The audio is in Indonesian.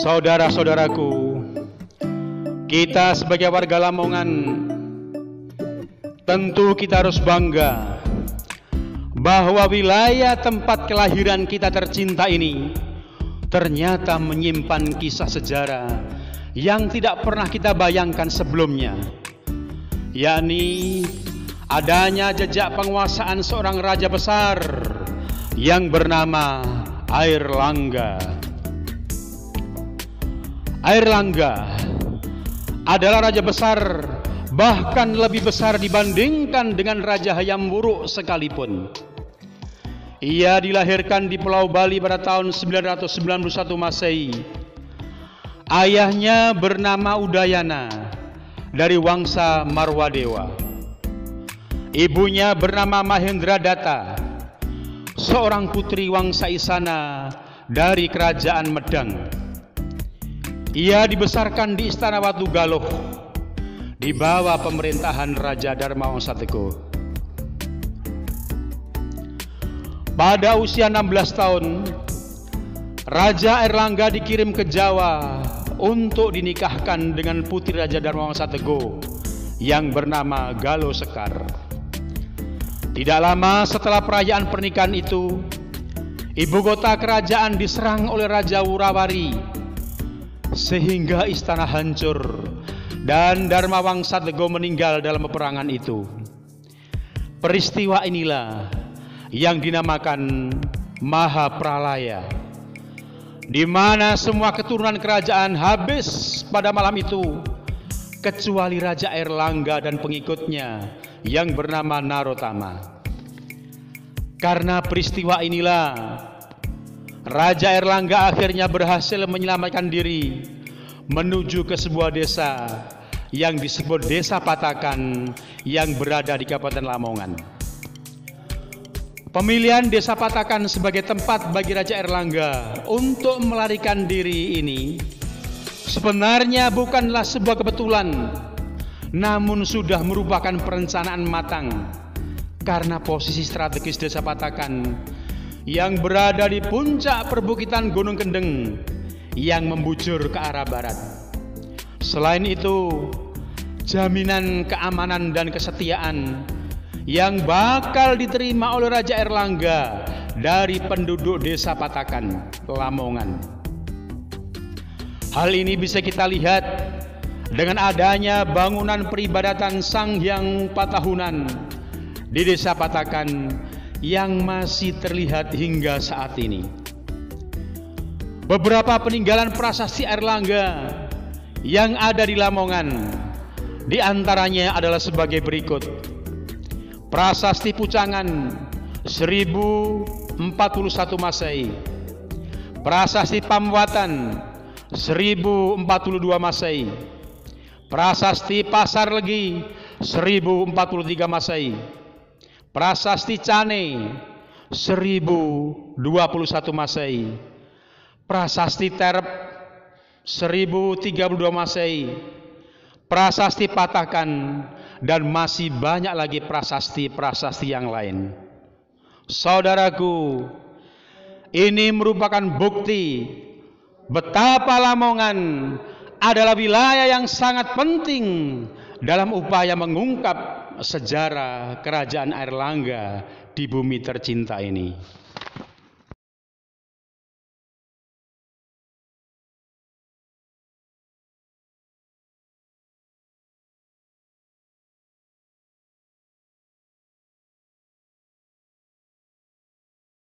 Saudara-saudaraku, kita sebagai warga Lamongan tentu kita harus bangga bahwa wilayah tempat kelahiran kita tercinta ini ternyata menyimpan kisah sejarah yang tidak pernah kita bayangkan sebelumnya, yakni adanya jejak penguasaan seorang raja besar yang bernama Airlangga. Airlangga adalah raja besar, bahkan lebih besar dibandingkan dengan Raja Hayam Wuruk sekalipun. Ia dilahirkan di Pulau Bali pada tahun 991 Masehi. Ayahnya bernama Udayana dari wangsa Marwadewa. Ibunya bernama Mahendradatta, seorang putri wangsa Isana dari kerajaan Medang. Ia dibesarkan di Istana Watu Galuh di bawah pemerintahan Raja Dharmawangsa Teguh. Pada usia 16 tahun, Raja Airlangga dikirim ke Jawa untuk dinikahkan dengan putri Raja Dharmawangsa Teguh yang bernama Galo Sekar. Tidak lama setelah perayaan pernikahan itu, ibu kota kerajaan diserang oleh Raja Wurawari sehingga istana hancur dan Dharmawangsa Teguh meninggal dalam peperangan itu. Peristiwa inilah yang dinamakan Mahapralaya, di mana semua keturunan kerajaan habis pada malam itu kecuali Raja Airlangga dan pengikutnya yang bernama Narotama. Karena peristiwa inilah Raja Airlangga akhirnya berhasil menyelamatkan diri menuju ke sebuah desa yang disebut Desa Patakan yang berada di Kabupaten Lamongan. Pemilihan Desa Patakan sebagai tempat bagi Raja Airlangga untuk melarikan diri ini sebenarnya bukanlah sebuah kebetulan, namun sudah merupakan perencanaan matang karena posisi strategis Desa Patakan yang berada di puncak perbukitan Gunung Kendeng yang membujur ke arah barat. Selain itu, jaminan keamanan dan kesetiaan yang bakal diterima oleh Raja Airlangga dari penduduk Desa Patakan, Lamongan. Hal ini bisa kita lihat dengan adanya bangunan peribadatan Sang Hyang Patahunan di Desa Patakan yang masih terlihat hingga saat ini. Beberapa peninggalan prasasti Airlangga yang ada di Lamongan di antaranya adalah sebagai berikut. Prasasti Pucangan 1041 Masehi, Prasasti Pamwatan 1042 Masehi, Prasasti Pasar Legi 1043 Masehi, Prasasti Cane 1021 Masehi, Prasasti Terep 1032 Masehi, Prasasti Patakan, dan masih banyak lagi prasasti-prasasti yang lain. Saudaraku, ini merupakan bukti betapa Lamongan adalah wilayah yang sangat penting dalam upaya mengungkap sejarah kerajaan Airlangga di bumi tercinta ini.